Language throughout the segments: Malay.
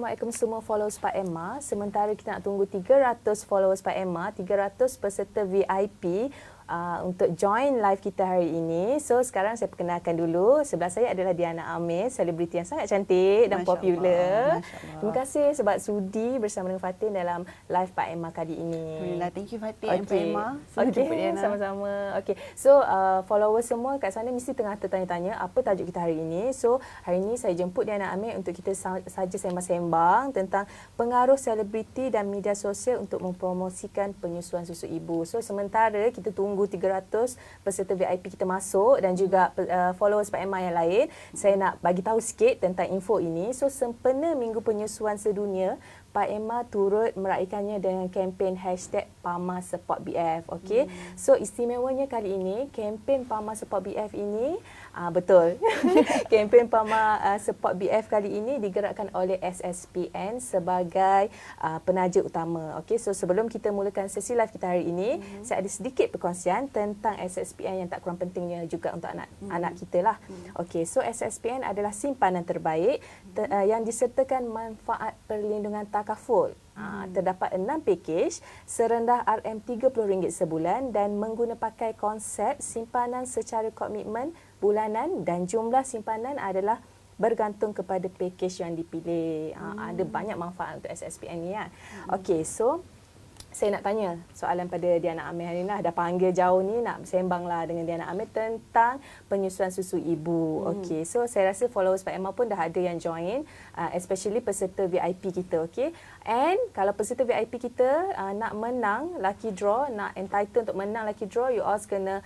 Assalamualaikum semua followers Pak Emma. Sementara kita nak tunggu 300 followers Pak Emma, 300 peserta VIP untuk join live kita hari ini. So sekarang saya perkenalkan dulu. Sebelah saya adalah Diana Amir, selebriti yang sangat cantik dan popular. Terima kasih sebab sudi bersama dengan Fatin dalam live Pak Emma kali ini. Alhamdulillah, thank you Fatin dan Pak Emma. Sama-sama. Okay. So followers semua kat sana mesti tengah tertanya-tanya apa tajuk kita hari ini. So hari ini saya jemput Diana Amir untuk kita saja sembang-sembang tentang pengaruh selebriti dan media sosial untuk mempromosikan penyusuan susu ibu. So sementara kita tunggu 300 peserta VIP kita masuk dan juga followers Pak Emma yang lain, saya nak bagi tahu sikit tentang info ini. So sempena Minggu Penyusuan Sedunia, Pak Emma turut meraihkannya dengan kempen #PAMA_Support_BF. Okey. So istimewanya kali ini kempen PAMA_Support_BF ini betul. Kempen PAMA_Support_BF kali ini digerakkan oleh SSPN sebagai penaja utama. Okey. So sebelum kita mulakan sesi live kita hari ini, saya ada sedikit perkongsian tentang SSPN yang tak kurang pentingnya juga untuk anak kita lah. Okey. So SSPN adalah simpanan terbaik yang disertakan manfaat perlindungan takaful. Terdapat 6 pakej serendah RM30 sebulan dan mengguna pakai konsep simpanan secara komitmen bulanan dan jumlah simpanan adalah bergantung kepada pakej yang dipilih. Ada banyak manfaat untuk SSPN ni kan. Okey, so saya nak tanya soalan pada Diana Amir hari ni lah. Dah panggil jauh ni, nak sembang lah dengan Diana Amir tentang penyusuan susu ibu. Okey, so saya rasa followers Pak Emma pun dah ada yang join, especially peserta VIP kita. Okey, and kalau peserta VIP kita nak menang lucky draw, nak entitled untuk menang lucky draw, you all kena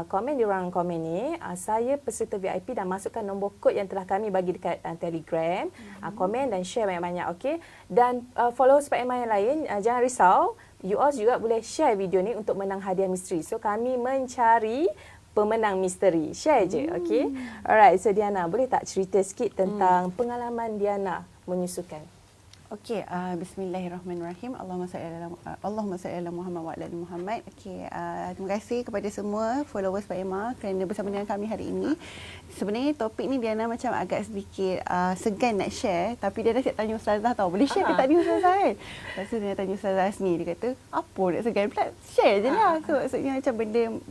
komen di ruangan komen ni. Saya peserta VIP dan masukkan nombor kod yang telah kami bagi dekat Telegram. Komen dan share banyak-banyak. Okey, dan followers Pak Emma yang lain, jangan risau. You all juga boleh share video ni untuk menang hadiah misteri. So kami mencari pemenang misteri. Share je, okey? Alright, so Diana, boleh tak cerita sikit tentang pengalaman Diana menyusukan? Okey, bismillahirrahmanirrahim. Allahumma salli ala Muhammad wa ala ali Muhammad. Okey, terima kasih kepada semua followers Pak Emma kerana bersama dengan kami hari ini. Sebenarnya topik ni Diana macam agak sedikit segan nak share, tapi dia dah siap tanya Ustazah tahu. Boleh share ke tak ni Ustazah kan? Lepas tu dia tanya Ustazah Asni, dia kata, apa nak segan pula? Share je lah. So maksudnya macam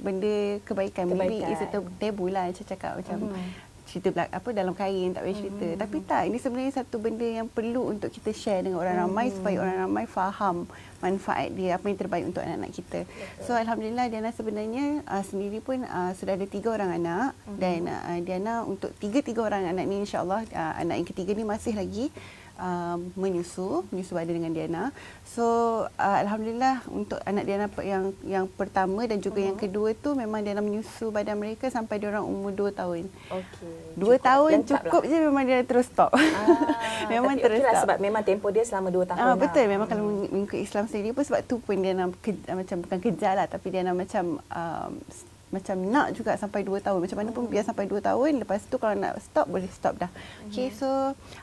benda kebaikan. Maybe it's a tabu lah macam cakap macam cerita dalam kain tak boleh cerita. Tapi tak, ini sebenarnya satu benda yang perlu untuk kita share dengan orang ramai supaya orang ramai faham manfaat dia, apa yang terbaik untuk anak-anak kita. So alhamdulillah Diana sebenarnya sendiri pun sudah ada 3 orang anak dan Diana untuk tiga orang anak ni insya-Allah anak yang ketiga ni masih lagi menyusu badan dengan Diana. So alhamdulillah untuk anak Diana yang pertama dan juga yang kedua tu memang Diana menyusu badan mereka sampai diorang umur 2 tahun. Okey. 2 tahun cukup je memang dia terus stop. Memang terus stop. Sebab memang tempoh dia selama 2 tahun. Betul, memang kalau mengikut Islam sendiri pun sebab tu pun Diana macam bukan kejar lah, tapi Diana macam nak juga sampai 2 tahun. Macam mana pun biar sampai 2 tahun. Lepas tu kalau nak stop, boleh stop dah. Okay, so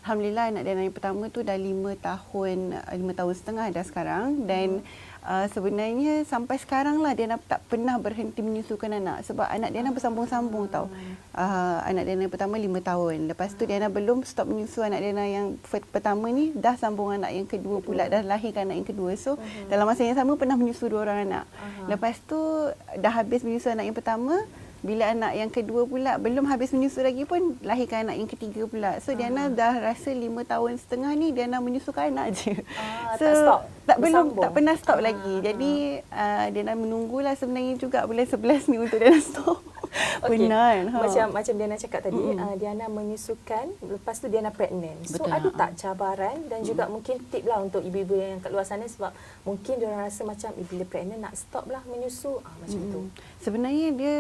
alhamdulillah anak Diana yang pertama tu dah 5 tahun setengah dah sekarang. Dan sebenarnya sampai sekarang lah Diana tak pernah berhenti menyusukan anak. Sebab anak Diana bersambung-sambung tau. Anak Diana yang pertama 5 tahun. Lepas tu Diana belum stop menyusu anak Diana yang pertama ni, dah sambung anak yang kedua pula, dah lahirkan anak yang kedua. So dalam masa yang sama pernah menyusu 2 orang anak. Lepas tu dah habis menyusu anak yang pertama, bila anak yang kedua pula belum habis menyusu lagi pun lahirkan anak yang ketiga pula. So Diana dah rasa 5 tahun setengah ni Diana menyusukan anak je. So tak stop. Tak pernah stop lagi. Jadi Diana menunggulah sebenarnya juga bulan 11 ni untuk Diana stop. Okay. Benar. Macam Diana cakap tadi, Diana menyusukan, lepas tu Diana pregnant. So betul, ada tak cabaran dan juga mungkin tip lah untuk ibu-ibu yang kat luar sana, sebab mungkin diorang rasa macam bila pregnant nak stop lah menyusu. Macam tu. Sebenarnya dia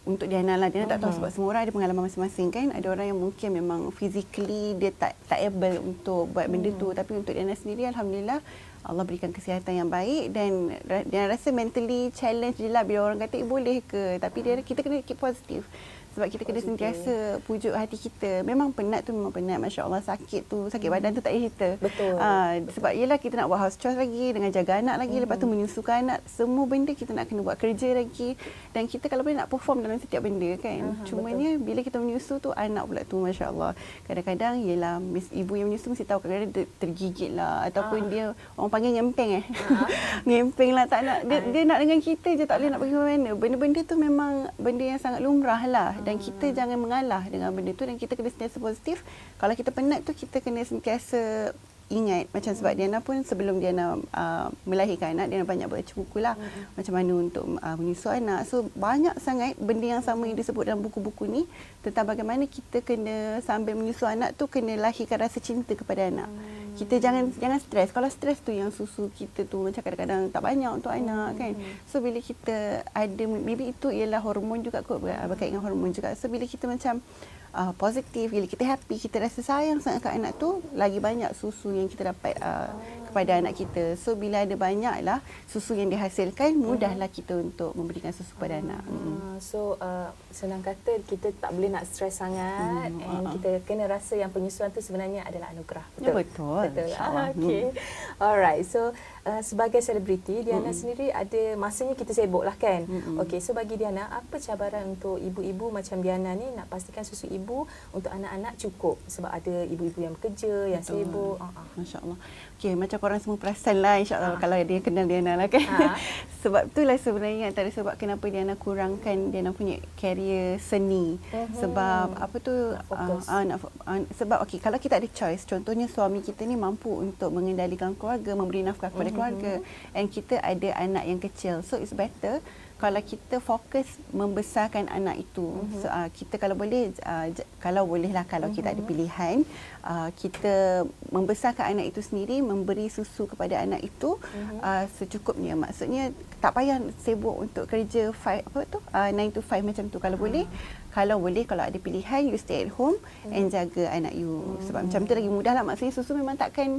untuk Diana lah, Diana tak tahu sebab semua orang ada pengalaman masing-masing kan. Ada orang yang mungkin memang physically dia tak able untuk buat benda tu, tapi untuk Diana sendiri alhamdulillah Allah berikan kesihatan yang baik dan Diana rasa mentally challenge je lah bila orang kata boleh ke, tapi kita kena keep positif. Sebab kita kena Positif. sentiasa pujuk hati kita. Memang penat tu memang penat, masya-Allah, sakit tu, sakit badan tu tak payah cerita. Betul. Sebab yelah kita nak buat house chores lagi, dengan jaga anak lagi, lepas tu menyusukan anak, semua benda kita nak kena buat kerja lagi, dan kita kalau boleh nak perform dalam setiap benda kan. Cumanya bila kita menyusu tu, anak pula tu masya-Allah. Kadang-kadang yelah ibu yang menyusu mesti tahu, kadang-kadang dia tergigit lah, ataupun dia orang panggil ngempeng ngempeng lah, tak nak dia nak dengan kita je, tak boleh nak pergi mana-mana. Benda-benda tu memang benda yang sangat lumrah lah, dan kita jangan mengalah dengan benda tu, dan kita kena sentiasa positif. Kalau kita penat tu, kita kena sentiasa ingat, macam sebab Diana pun sebelum Diana melahirkan anak, Diana banyak baca buku lah, macam mana untuk menyusu anak. So banyak sangat benda yang sama yang disebut dalam buku-buku ni tentang bagaimana kita kena sambil menyusu anak tu kena lahirkan rasa cinta kepada anak. Kita jangan stres. Kalau stres tu yang susu kita tu macam kadang-kadang tak banyak untuk anak kan. So bila kita ada, maybe itu ialah hormon juga kot, berkait dengan hormon juga. So bila kita macam positif, bila kita happy, kita rasa sayang sangat kat anak tu, lagi banyak susu yang kita dapat kepada anak kita. So bila ada banyaklah susu yang dihasilkan, mudahlah kita untuk memberikan susu pada anak. So senang kata, kita tak boleh nak stres sangat, and kita kena rasa yang penyusuan tu sebenarnya adalah anugerah. Betul? Betul. Betul. Okay. Alright. So sebagai selebriti, Diana sendiri ada masanya kita sibuk lah kan. Okay. So bagi Diana, apa cabaran untuk ibu-ibu macam Diana ni nak pastikan susu ibu untuk anak-anak cukup? Sebab ada ibu-ibu yang bekerja, yang sibuk. Masya-Allah. Okay, macam korang semua perasan lah, insya-Allah kalau dia kenal Diana lah kan. Sebab itulah sebenarnya antara sebab kenapa Diana kurangkan Diana punya career seni. Sebab apa tu, sebab okay, kalau kita ada choice, contohnya suami kita ni mampu untuk mengendalikan keluarga, memberi nafkah kepada keluarga, and kita ada anak yang kecil. So it's better kalau kita fokus membesarkan anak itu. So, kita kalau boleh, kalau kita ada pilihan, kita membesarkan anak itu sendiri, memberi susu kepada anak itu secukupnya. Maksudnya tak payah sibuk untuk kerja 9 to 5 macam tu. Kalau boleh, kalau ada pilihan, you stay at home and jaga anak you. Sebab macam tu lagi mudah lah. Maksudnya susu memang takkan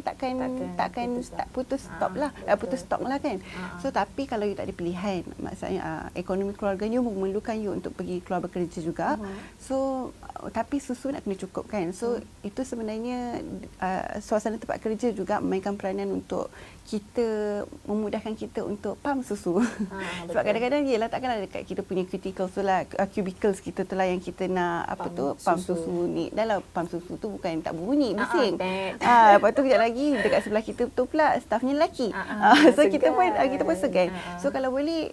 putus stop lah. Putus stok lah kan. So tapi kalau you tak ada pilihan, maksudnya ekonomi keluarga you memerlukan you untuk pergi keluar bekerja juga. So tapi susu nak kena cukup kan. So itu sebenarnya suasana tempat kerja juga memainkan peranan untuk kita, memudahkan kita untuk pump susu. Sebab kadang-kadang yelah takkanlah dekat kita punya cubicles tu lah, cubicles kita tu lah yang kita nak pump susu ni. Dalam pump susu tu bukan tak bunyi, bising. Lepas tu kejap lagi dekat sebelah kita tu pula staffnya lelaki. So kita pun segan. So kalau boleh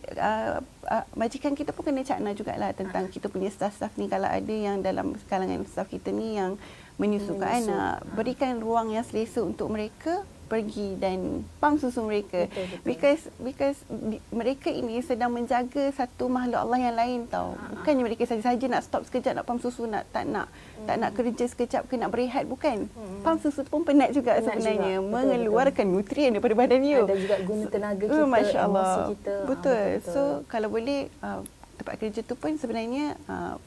majikan kita pun kena cakna jugalah tentang kita punya staff-staff ni, kalau ada yang dalam kalangan staff kita ni yang menyusukan anak, berikan ruang yang selesa untuk mereka pergi dan pump susu mereka. Betul. Because mereka ini sedang menjaga satu makhluk Allah yang lain tau. Bukannya mereka saja-saja nak stop sekejap nak pump susu, tak nak kerja sekejap ke nak berehat, bukan. Pump susu pun penat juga sebenarnya, mengeluarkan nutrien daripada badan you. Dan juga guna tenaga kita, emosi kita. Betul. So kalau boleh tempat kerja tu pun sebenarnya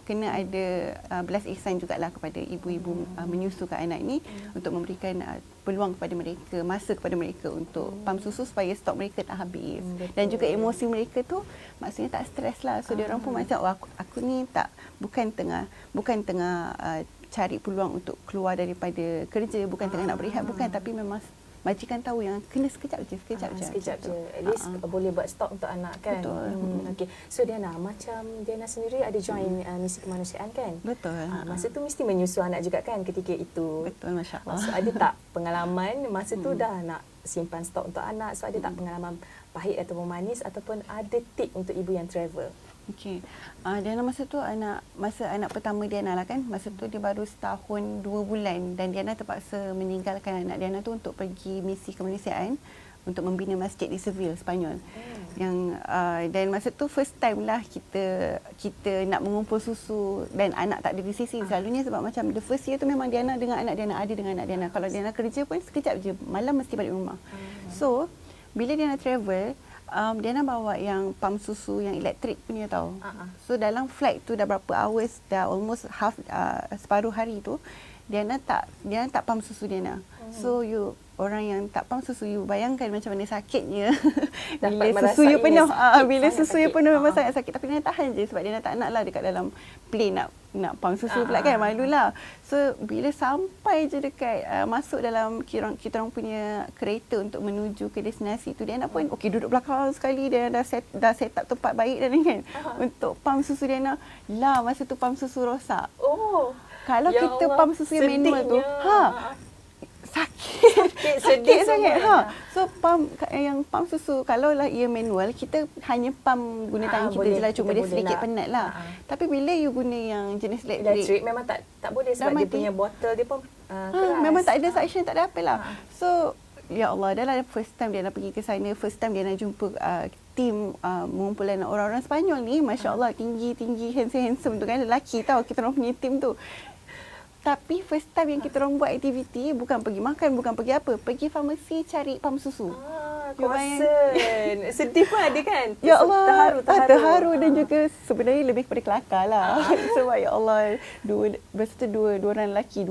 kena ada belas ihsan jugalah kepada ibu-ibu menyusukan anak ni, untuk memberikan peluang kepada mereka, masa kepada mereka untuk pump susu supaya stok mereka tak habis. Dan juga emosi mereka tu maksudnya tak stres lah. So dia orang pun macam aku ni bukan tengah cari peluang untuk keluar daripada kerja, bukan tengah nak berehat, bukan, tapi memang majikan tahu yang kena sekejap je. At least boleh buat stok untuk anak kan. Betul. Okay. So Diana, macam Diana sendiri ada join misi kemanusiaan kan? Betul. Masa tu mesti menyusu anak juga kan ketika itu? Betul, masya-Allah. So ada tak pengalaman masa tu dah nak simpan stok untuk anak? So ada tak pengalaman pahit ataupun manis, ataupun ada tip untuk ibu yang travel? Okey. Diana masa tu masa anak pertama Diana lah kan. Masa tu dia baru setahun 2 bulan, dan Diana terpaksa meninggalkan anak Diana tu untuk pergi misi kemanusiaan untuk membina masjid di Seville, Sepanyol. Dan masa tu first time lah kita nak mengumpul susu dan anak tak ada di sisi. Selalunya sebab macam the first year tu memang Diana dengan anak Diana. Kalau Diana kerja pun sekejap je, malam mesti balik rumah. So bila Diana travel, Diana bawa yang pump susu yang elektrik punya tau. So dalam flight tu dah berapa hours, dah almost separuh hari tu, Diana tak pam susu Diana. So orang yang tak pam susu, you bayangkan macam mana sakitnya bila susu you penuh. Bila susu you penuh memang sangat sakit. Tapi Diana tahan je sebab Diana tak nak lah dekat dalam plane nak pam susu pula kan, malulah. So bila sampai je dekat masuk dalam kita orang punya kereta untuk menuju ke destinasi tu, Diana pun okey duduk belakang sekali, dia dah set up tempat baik dah ni kan untuk pam susu Diana. Lah masa tu pam susu rosak. Kalau ya kita Allah, pam susu yang manual tu, sakit sangat. So yang pam susu kalau lah ia manual, kita hanya pam guna tangan kita je lah, cuma dia sedikit penat lah. Tapi bila you guna yang jenis elektrik memang tak boleh sebab dia punya botol dia pun keras. Memang tak ada suction, tak ada apa lah. So ya Allah, dah lah first time dia nak pergi ke sana, first time dia nak jumpa tim kumpulan orang-orang Sepanyol ni, Masya Allah, tinggi-tinggi, handsome tu kan, lelaki tau kita orang punya tim tu. Tapi first time yang kita orang buat aktiviti, bukan pergi makan, bukan pergi apa, pergi farmasi cari pam susu. Concern. Sedih pun ada kan? Ya Allah, terharu dan juga sebenarnya lebih kepada kelakar lah. Sebab ya Allah, dua orang lelaki,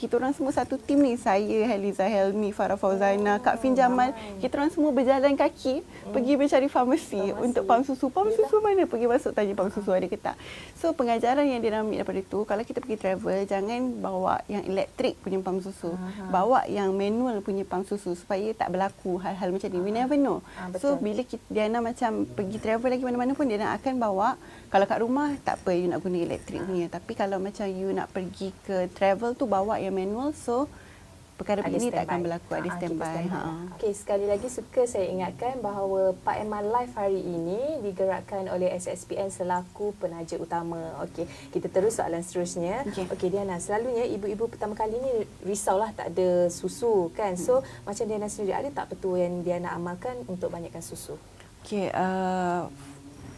kita orang semua satu tim ni. Saya, Haliza Helmi, Farah Fauzana, Kak Fin Jamal, kita orang semua berjalan kaki pergi mencari farmasi untuk pam susu. Pam susu mana? Pergi masuk tanya pam susu ada ke tak. So pengajaran yang dia ambil daripada itu, kalau kita pergi travel, jangan bawa yang elektrik punya pam susu. Bawa yang manual punya pam susu supaya tak berlaku hal-hal macam ni. We never know. So bila Diana macam pergi travel lagi mana-mana pun, Diana akan bawa, kalau kat rumah tak apa you nak guna elektrik punya, tapi kalau macam you nak pergi ke travel tu, bawa yang manual. So perkara begini tak akan berlaku, ada standby. Okey, sekali lagi suka saya ingatkan bahawa Pak Eman Live hari ini digerakkan oleh SSPN selaku penaja utama. Okey, kita terus soalan seterusnya. Okey Diana, selalunya ibu-ibu pertama kali ni risaulah tak ada susu kan. So macam Diana sendiri, ada tak petua yang Diana amalkan untuk banyakkan susu? Okey,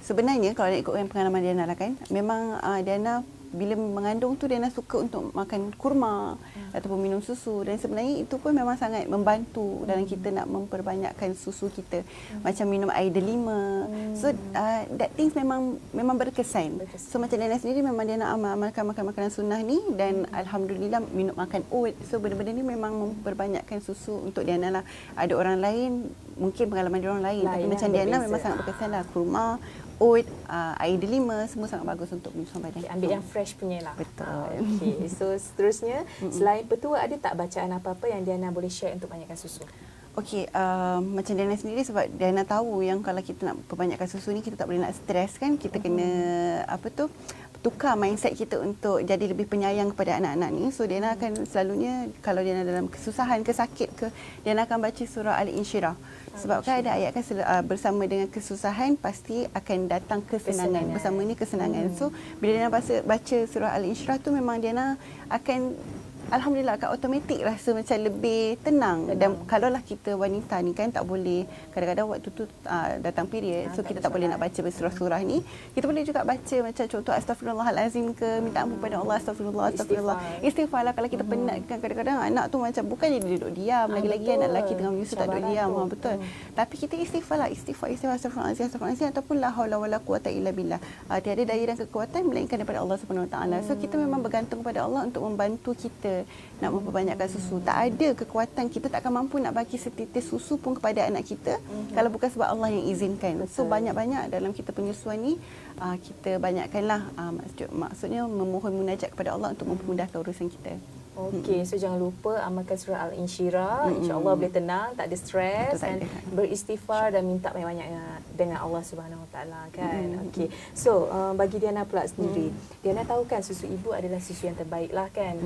sebenarnya kalau nak ikutkan pengalaman Diana lah kan, memang Diana bila mengandung tu Diana suka untuk makan kurma ataupun minum susu, dan sebenarnya itu pun memang sangat membantu dalam kita nak memperbanyakkan susu kita. Macam minum air delima. So that things memang berkesan. So macam Diana sendiri memang Diana amalkan makan makanan sunnah ni, dan alhamdulillah minum makan oat. So benda-benda ni memang memperbanyakkan susu untuk Diana lah. Ada orang lain mungkin pengalaman dia orang lain, tapi macam Diana memang sangat berkesan lah. Kurma, oat, air delima, semua sangat bagus untuk penyusuan badan. Ambil yang fresh punya lah. Betul. Okey, so seterusnya, selain petua, ada tak bacaan apa-apa yang Diana boleh share untuk banyakkan susu? Okey, macam Diana sendiri, sebab Diana tahu yang kalau kita nak perbanyakkan susu ni, kita tak boleh nak stres kan, kita kena tukar mindset kita untuk jadi lebih penyayang kepada anak-anak ni. So Diana akan selalunya, kalau Diana dalam kesusahan ke sakit ke, Diana akan baca surah Al-Insyirah. Sebab kan ada ayat kan, bersama dengan kesusahan pasti akan datang kesenangan. Bersama ni kesenangan. So bila Diana baca surah Al-Insyirah tu, memang Diana akan, alhamdulillah, akan automatik rasa macam lebih tenang. Dan kalaulah kita wanita ni kan tak boleh, kadang-kadang waktu tu datang period, so kita tak boleh nak baca surah-surah ni. Kita boleh juga baca macam contoh Astaghfirullahalazim ke, minta ampun pada Allah, astagfirullah. Istighfar lah kalau kita penat kan. Kadang-kadang anak tu macam bukannya dia duduk diam, lagi-lagi anak lelaki tengah menyusu tak duduk diam. Betul. Tapi kita istighfar lah, istighfar astagfirullahalazim, ataupun la haula wala quwata illa billah. Tiada daya dan kekuatan melainkan daripada Allah Subhanahu Wa Taala. So kita memang bergantung kepada Allah untuk membantu kita nak memperbanyakkan susu. Tak ada kekuatan, kita tak akan mampu nak bagi setitis susu pun kepada anak kita kalau bukan sebab Allah yang izinkan. So banyak-banyak dalam kita penyusuan ni, kita banyakkanlah maksudnya memohon munajat kepada Allah untuk mempermudahkan urusan kita. Okey, so jangan lupa amalkan surah Al-Insyirah. InsyaAllah boleh tenang, tak ada stres, dan beristighfar dan minta banyak-banyak dengan Allah Subhanahu Wa Taala kan. Okey. So bagi Diana pula sendiri, Diana tahu kan susu ibu adalah susu yang terbaik lah kan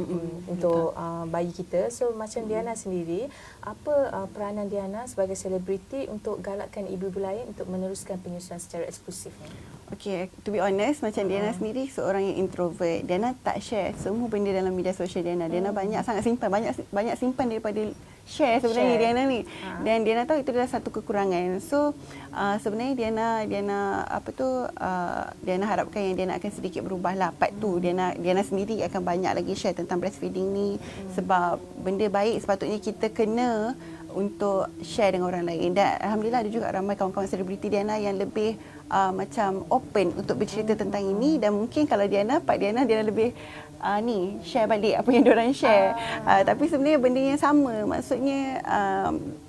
untuk bayi kita. So macam Diana sendiri, apa peranan Diana sebagai selebriti untuk galakkan ibu-ibu lain untuk meneruskan penyusuan secara eksklusif ni? Okay, to be honest, macam Diana sendiri seorang yang introvert. Diana tak share semua benda dalam media sosial Diana. Diana sangat simpan, banyak simpan daripada share sebenarnya Diana ni. Dan Diana tahu itu adalah satu kekurangan. So sebenarnya Diana harapkan yang Diana akan sedikit berubahlah. Part tu Diana sendiri akan banyak lagi share tentang breastfeeding ni, sebab benda baik sepatutnya kita kena untuk share dengan orang lain. Dan alhamdulillah ada juga ramai kawan-kawan selebriti Diana yang lebih macam open untuk bercerita tentang ini, dan mungkin kalau Pak Diana lebih share balik apa yang diorang share. Tapi sebenarnya benda yang sama. Maksudnya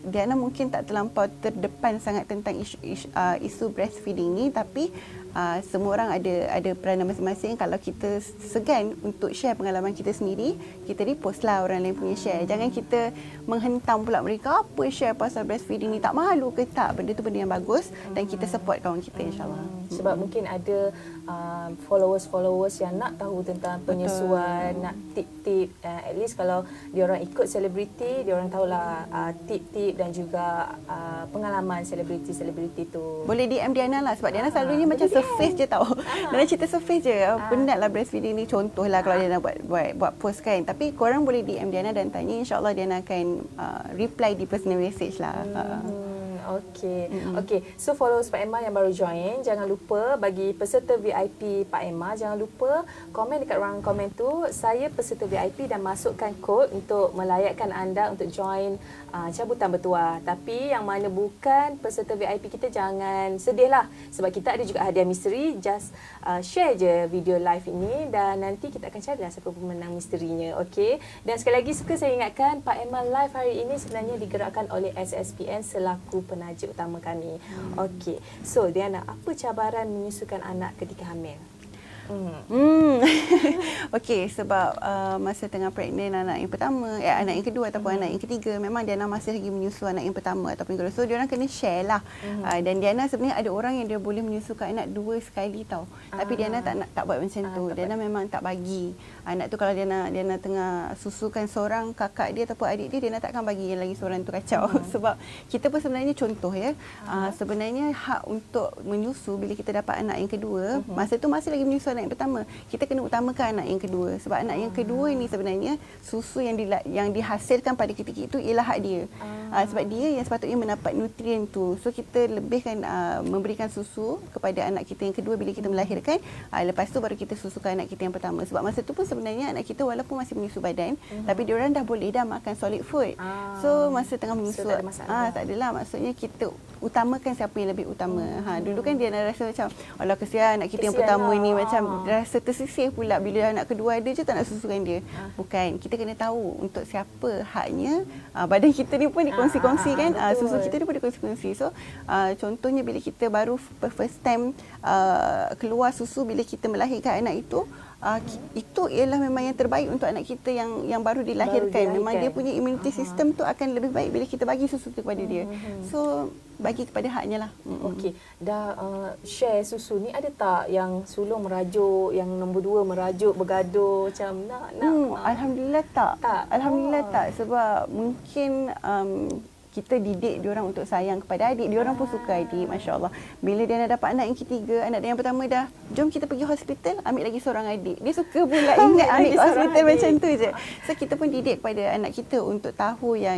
Diana mungkin tak terlampau terdepan sangat tentang isu breastfeeding ni, tapi semua orang ada peranan masing-masing. Kalau kita segan untuk share pengalaman kita sendiri, kita repost lah orang lain punya share. Jangan kita menghentam pula mereka, apa share pasal breastfeeding ni, tak malu ke tak? Benda tu benda yang bagus, dan kita support kawan kita, insyaAllah. Sebab mungkin ada followers yang nak tahu tentang penyusuan, nak tip-tip. At least kalau diorang ikut selebriti, diorang tahulah tip-tip dan juga pengalaman selebriti tu. Boleh DM Diana lah, sebab Diana selalunya macam surface je tau. Diana cerita surface je. Penat lah breastfeeding ni, contoh lah kalau Diana buat post kan. Tapi korang boleh DM Diana dan tanya, insyaAllah Diana akan reply di personal message lah. Okey. So followers Pak Emma yang baru join, jangan lupa bagi peserta VIP Pak Emma, jangan lupa komen dekat ruangan komen tu, saya peserta VIP, dan masukkan kod untuk melayakkan anda untuk join cabutan bertuah. Tapi yang mana bukan peserta VIP kita, jangan sedih lah, sebab kita ada juga hadiah misteri. Just share je video live ini dan nanti kita akan carilah siapa pemenang misterinya. Okey. Dan sekali lagi suka saya ingatkan, Pak Emma live hari ini sebenarnya digerakkan oleh SSPN selaku penaja utama kami. Okey. So Diana, apa cabaran menyusukan anak ketika hamil? Okey, sebab masa tengah pregnant anak yang pertama, anak yang kedua ataupun anak yang ketiga, memang Diana masih lagi menyusu anak yang pertama ataupun kedua. So diorang kena share lah. Dan Diana sebenarnya ada orang yang dia boleh menyusukan anak 2 sekali tau. Tapi Diana tak buat macam tu. Diana memang tak bagi. Anak tu kalau Diana tengah susukan seorang, kakak dia ataupun adik dia, Diana takkan bagi yang lagi seorang tu kacau. Sebab kita pun sebenarnya contoh ya. Sebenarnya hak untuk menyusu bila kita dapat anak yang kedua, masa tu masih lagi menyusu anak yang pertama, kita kena utamakan anak yang kedua. Sebab anak yang kedua ni sebenarnya susu yang dihasilkan pada ketika itu ialah hak dia. Sebab dia yang sepatutnya mendapat nutrien tu. So kita lebihkan memberikan susu kepada anak kita yang kedua bila kita melahirkan. Lepas tu baru kita susukan anak kita yang pertama. Sebab masa tu pun sebenarnya anak kita walaupun masih menyusu badan, tapi diorang dah boleh dah makan solid food. So masa tengah menyusu, so, tak adalah. Maksudnya kita utamakan siapa yang lebih utama. Dulu kan dia rasa macam, alah kesian anak kita yang pertama ni, macam rasa tersisih pula bila anak kedua ada je tak nak susukan dia. Bukan, kita kena tahu untuk siapa haknya. Badan kita ni pun dikongsi-kongsi kan, susu kita ni pun dikongsi-kongsi. So contohnya bila kita baru first time keluar susu bila kita melahirkan anak itu ialah memang yang terbaik untuk anak kita yang baru dilahirkan. Memang dia punya immunity system tu akan lebih baik bila kita bagi susu tu kepada dia. So bagi kepada haknya lah. Okey, dah share susu ni, ada tak yang sulung merajuk, yang nombor 2 merajuk, bergaduh macam nak? Alhamdulillah tak. Alhamdulillah tak, sebab mungkin kita didik diorang untuk sayang kepada adik. Diorang pun suka adik, masya-Allah. Bila dia nak dapat anak yang ketiga, anak dia yang pertama dah, jom kita pergi hospital, ambil lagi seorang adik. Dia suka pula ingat ambil hospital macam tu je. So kita pun didik pada anak kita untuk tahu yang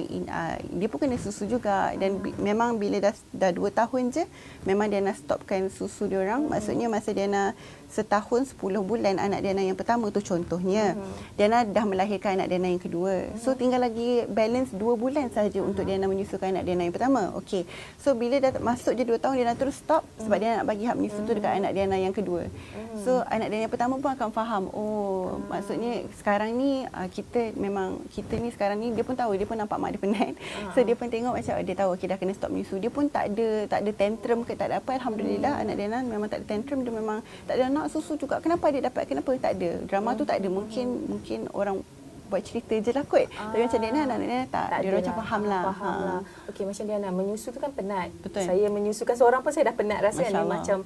dia pun kena susu juga. Dan memang bila dah 2 tahun je, memang dia nak stopkan susu diorang. Maksudnya masa dia nak setahun 10 bulan anak Diana yang pertama tu contohnya, Diana dah melahirkan anak Diana yang kedua. So tinggal lagi balance 2 bulan sahaja untuk Diana menyusukan anak Diana yang pertama. Okey. So bila dah masuk je 2 tahun, Diana terus stop sebab dia nak bagi hak menyusu tu dekat anak Diana yang kedua. So anak Diana yang pertama pun akan faham, maksudnya sekarang ni kita ni sekarang ni, dia pun tahu, dia pun nampak mak dia penat. So dia pun tengok macam dia tahu okey dah kena stop menyusu. Dia pun tak ada tantrum ke tak ada apa. Alhamdulillah anak Diana memang tak ada tantrum, dia memang tak ada nak susu juga. Kenapa dia dapat? Kenapa tak ada? Drama tu tak ada. Mungkin orang buat cerita je lah kot. Tapi macam Diana, anak Diana tak dia macam faham lah. Okey, macam Diana, menyusu tu kan penat. Betul. Saya menyusukan seorang pun saya dah penat rasa ni, macam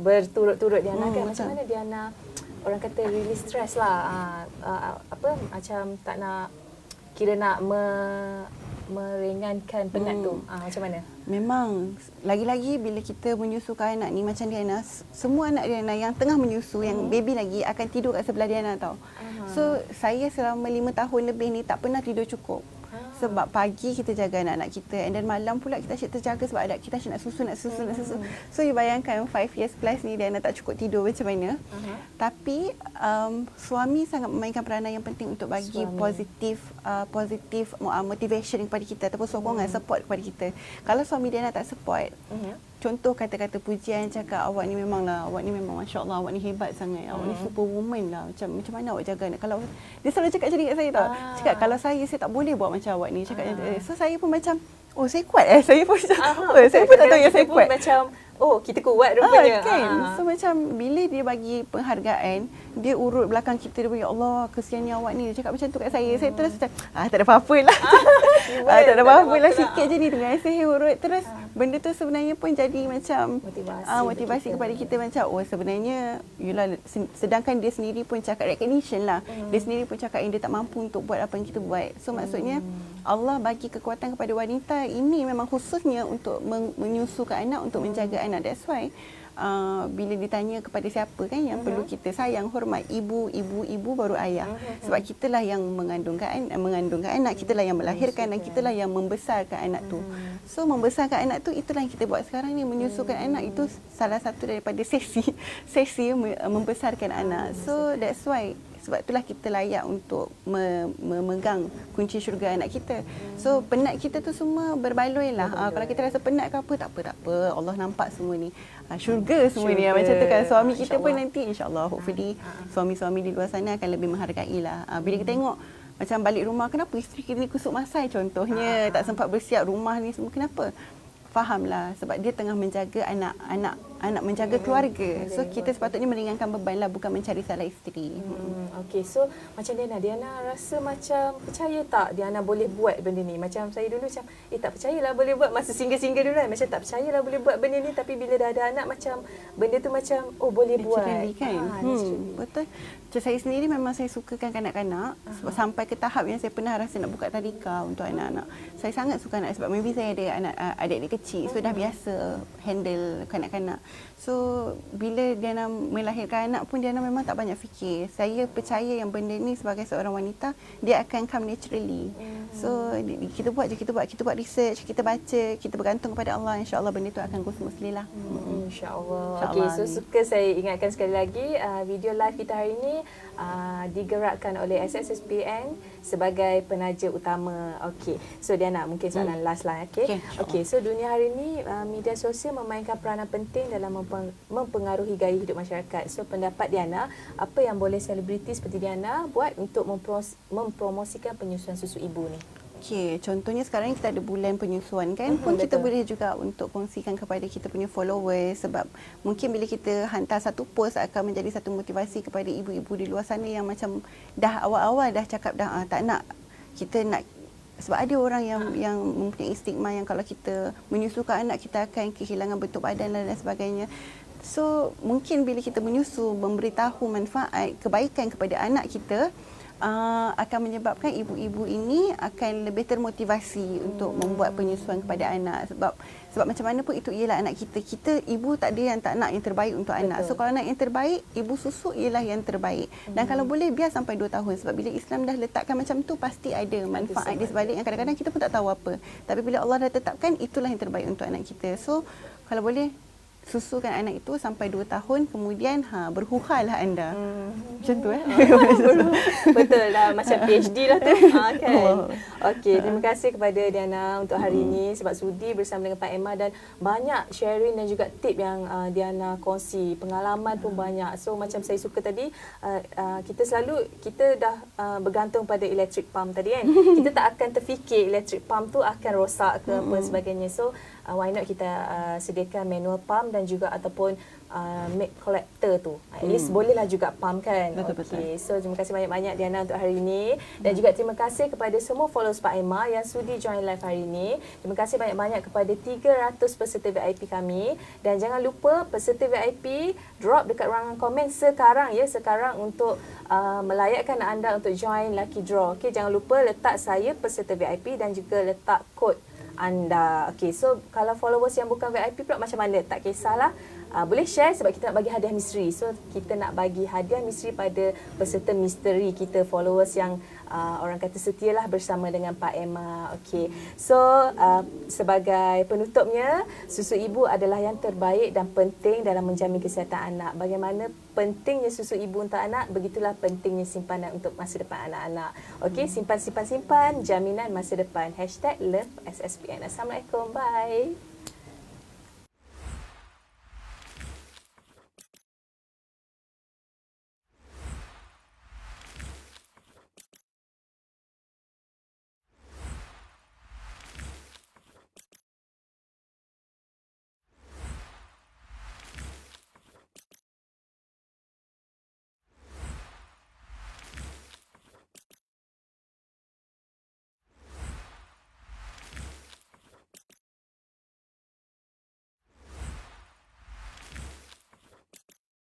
berturut-turut Diana kan. Macam mana Diana, orang kata release stress lah. Macam tak nak, kira nak meringankan penat tu. Macam mana? Memang lagi-lagi bila kita menyusukan anak ni, macam Diana, semua anak Diana yang tengah menyusu, yang baby lagi, akan tidur kat sebelah Diana tau. So saya selama 5 tahun lebih ni tak pernah tidur cukup. Sebab pagi kita jaga anak-anak kita, and then malam pula kita asyik terjaga sebab anak kita asyik nak susu. So you bayangkan 5 years plus ni Diana tak cukup tidur macam mana. Tapi suami sangat memainkan peranan yang penting untuk bagi positif motivation kepada kita ataupun sokongan, support kepada kita. Kalau suami Diana tak support, contoh kata-kata pujian, cakap awak ni memang Masya Allah, awak ni hebat sangat, awak ni superwoman lah, macam mana awak jaga anak. Kalau dia selalu cakap macam ni kat saya tau, cakap kalau saya tak boleh buat macam awak ni, cakap macam so saya pun macam saya kuat saya pun macam saya pun tak tahu yang saya kuat macam kita kuat rupanya. Kan? So macam bila dia bagi penghargaan, dia urut belakang kita, dia bagi, ya Allah kesiannya awak ni, dia cakap macam tu kat saya. Saya terus macam tak ada apa-apa lah. Tak ada apa-apa lah, sikit je ni, terima kasih urut. Terus benda tu sebenarnya pun jadi macam motivasi kepada kita, macam sebenarnya yelah, sedangkan dia sendiri pun cakap recognition lah. Dia sendiri pun cakap yang dia tak mampu untuk buat apa yang kita buat. So maksudnya Allah bagi kekuatan kepada wanita ini memang khususnya untuk menyusukan anak, untuk menjaga anak. That's why bila ditanya kepada siapa kan yang perlu kita sayang, hormat, ibu baru ayah. Sebab kitalah yang mengandungkan anak, kitalah yang melahirkan dan kitalah yang membesarkan anak tu. So membesarkan anak tu, itulah yang kita buat sekarang ni, menyusukan anak. Itu salah satu daripada sesi membesarkan anak. So that's why, sebab itulah kita layak untuk memegang kunci syurga anak kita. So penat kita tu semua berbaloi lah. Kalau kita rasa penat ke apa, tak apa. Allah nampak semua ni. Syurga semua ni. Macam tu kan. Suami kita pun nanti insyaAllah, hopefully suami-suami di luar sana akan lebih menghargai lah. Bila kita tengok macam balik rumah, kenapa isteri kita ni kusuk masai contohnya, tak sempat bersiap rumah ni semua, kenapa? Fahamlah, sebab dia tengah menjaga anak menjaga keluarga. So kita sepatutnya meringankan beban lah, bukan mencari salah isteri. Okey, so macam Diana rasa macam percaya tak Diana boleh buat benda ni? Macam saya dulu macam tak percayalah boleh buat, masa single-single dulu kan, macam tak percayalah boleh buat benda ni, tapi bila dah ada anak macam benda tu macam boleh buat kan. Betul. Macam saya sendiri memang saya sukakan kanak-kanak, sampai ke tahap yang saya pernah rasa nak buka tadika untuk anak-anak. Saya sangat suka anak, sebab maybe saya ada adik-adik kecil, so dah biasa handle kanak-kanak. So bila Diana melahirkan anak pun, Diana memang tak banyak fikir. Saya percaya yang benda ni sebagai seorang wanita, dia akan come naturally. So kita buat research, kita baca, kita bergantung kepada Allah, insya-Allah benda tu akan go smoothly lah. Insya-Allah. Okey, so suka saya ingatkan sekali lagi video live kita hari ini digerakkan oleh SSSPN sebagai penaja utama. Okey, so Diana, mungkin soalan last lah. Okey, so dunia hari ini media sosial memainkan peranan penting dalam mempengaruhi gaya hidup masyarakat. So pendapat Diana, apa yang boleh selebriti seperti Diana buat untuk mempromosikan penyusuan susu ibu ni? Okey, contohnya sekarang kita ada bulan penyusuan kan, pun kita boleh juga untuk kongsikan kepada kita punya followers, sebab mungkin bila kita hantar satu post akan menjadi satu motivasi kepada ibu-ibu di luar sana yang macam dah awal-awal dah cakap dah tak nak, kita nak. Sebab ada orang yang mempunyai stigma yang kalau kita menyusukan anak, kita akan kehilangan bentuk badan dan sebagainya. So mungkin bila kita menyusu, memberitahu manfaat, kebaikan kepada anak kita, akan menyebabkan ibu-ibu ini akan lebih termotivasi untuk membuat penyusuan kepada anak. Sebab macam mana pun itu ialah anak kita. Ibu tak ada yang tak nak yang terbaik untuk anak. So kalau nak yang terbaik, ibu susu ialah yang terbaik. Dan kalau boleh biar sampai 2 tahun. Sebab bila Islam dah letakkan macam tu, pasti ada manfaat di sebalik yang kadang-kadang kita pun tak tahu apa. Tapi bila Allah dah tetapkan, itulah yang terbaik untuk anak kita. So kalau boleh, susukan anak itu sampai 2 tahun, kemudian berhuhalah anda. Macam tu Betul lah, macam PhD lah tu. Kan. Okey, terima kasih kepada Diana untuk hari ini sebab sudi bersama dengan Pak Emma, dan banyak sharing dan juga tip yang Diana kongsi. Pengalaman pun banyak. So macam saya suka tadi, kita dah bergantung pada electric pump tadi kan. Kita tak akan terfikir electric pump tu akan rosak ke apa sebagainya. So why not kita sediakan manual pump dan juga ataupun milk collector tu. At least bolehlah juga pump kan. Okey. So terima kasih banyak-banyak Diana untuk hari ini, dan juga terima kasih kepada semua followers Pak Emma yang sudi join live hari ini. Terima kasih banyak-banyak kepada 300 peserta VIP kami, dan jangan lupa peserta VIP drop dekat ruangan komen sekarang untuk melayakkan anda untuk join lucky draw. Okey, jangan lupa letak saya peserta VIP dan juga letak kod anda. Okey, so kalau followers yang bukan VIP pula macam mana? Tak kisahlah. Boleh share sebab kita nak bagi hadiah misteri. So kita nak bagi hadiah misteri pada peserta misteri kita, followers yang orang kata setialah bersama dengan Pak Emma. Okey. So sebagai penutupnya, susu ibu adalah yang terbaik dan penting dalam menjamin kesihatan anak. Bagaimana pentingnya susu ibu untuk anak, begitulah pentingnya simpanan untuk masa depan anak-anak. Okey, simpan, simpan, simpan, jaminan masa depan. #LoveSSPN. Assalamualaikum. Bye.